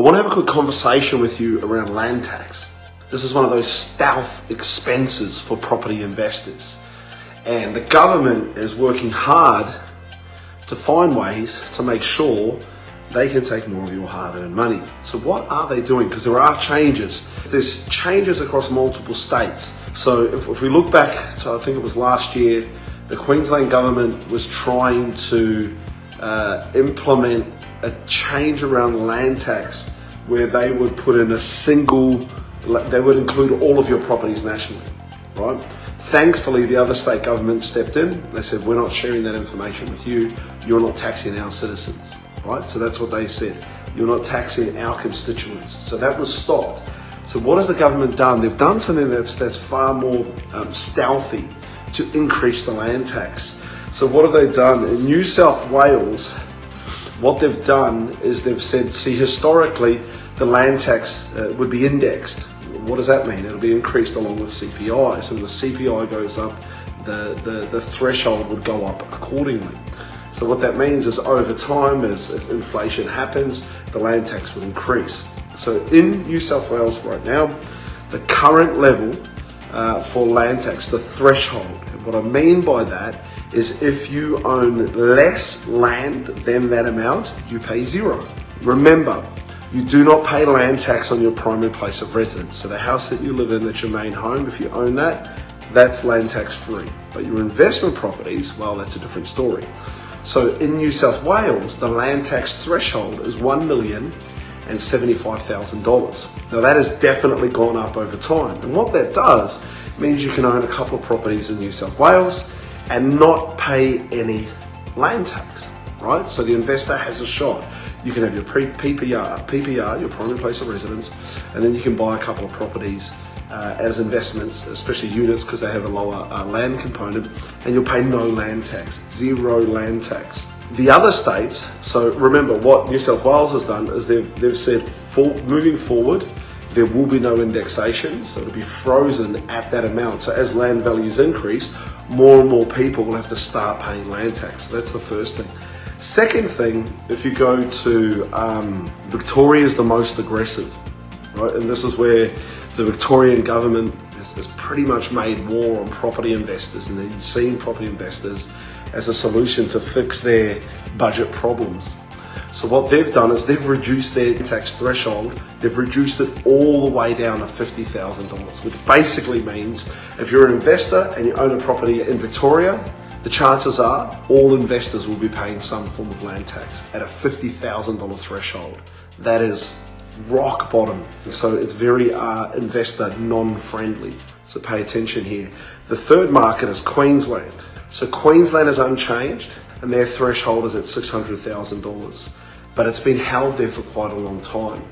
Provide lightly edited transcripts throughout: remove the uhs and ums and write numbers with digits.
want to have a quick conversation with you around land tax. This is one of those stealth expenses for property investors. And the government is working hard to find ways to make sure they can take more of your hard-earned money. So what are they doing? Because there are changes. There's changes across multiple states. So if we look back to, I think it was last year, the Queensland government was trying to implement a change around land tax where they would put in they would include all of your properties nationally, right? Thankfully, the other state government stepped in. They said, we're not sharing that information with you. You're not taxing our citizens, right? So that's what they said. You're not taxing our constituents. So that was stopped. So what has the government done? They've done something that's far more stealthy to increase the land tax. So what have they done? In New South Wales, what they've done is they've said, see, historically, the land tax would be indexed. What does that mean? It'll be increased along with CPI. So when the CPI goes up, the threshold would go up accordingly. So what that means is over time, as inflation happens, the land tax would increase. So in New South Wales right now, the current level for land tax, the threshold, and what I mean by that is if you own less land than that amount, you pay zero. Remember, you do not pay land tax on your primary place of residence. So the house that you live in, that's your main home, if you own that, that's land tax free. But your investment properties, well, that's a different story. So in New South Wales, the land tax threshold is $1,075,000. Now that has definitely gone up over time. And what that does means you can own a couple of properties in New South Wales and not pay any land tax, right? So the investor has a shot. You can have your PPR, your primary place of residence, and then you can buy a couple of properties as investments, especially units, because they have a lower land component, and you'll pay no land tax, zero land tax. The other states, so remember what New South Wales has done is they've said moving forward, there will be no indexation, so it'll be frozen at that amount. So as land values increase, more and more people will have to start paying land tax. So that's the first thing. Second thing, if you go to Victoria is the most aggressive, right? And this is where the Victorian government has pretty much made war on property investors, and they're seeing property investors as a solution to fix their budget problems. So what they've done is they've reduced their tax threshold. They've reduced it all the way down to $50,000, which basically means if you're an investor and you own a property in Victoria, the chances are all investors will be paying some form of land tax at a $50,000 threshold. That is rock bottom. So it's very investor non-friendly. So pay attention here. The third market is Queensland. So Queensland is unchanged and their threshold is at $600,000, but it's been held there for quite a long time.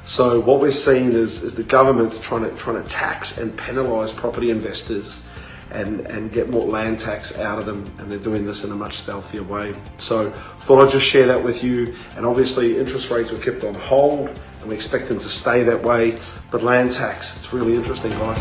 So what we're seeing is the government trying to tax and penalise property investors and get more land tax out of them, and they're doing this in a much stealthier way. So thought I'd just share that with you. And obviously interest rates were kept on hold and we expect them to stay that way, but land tax, it's really interesting, guys.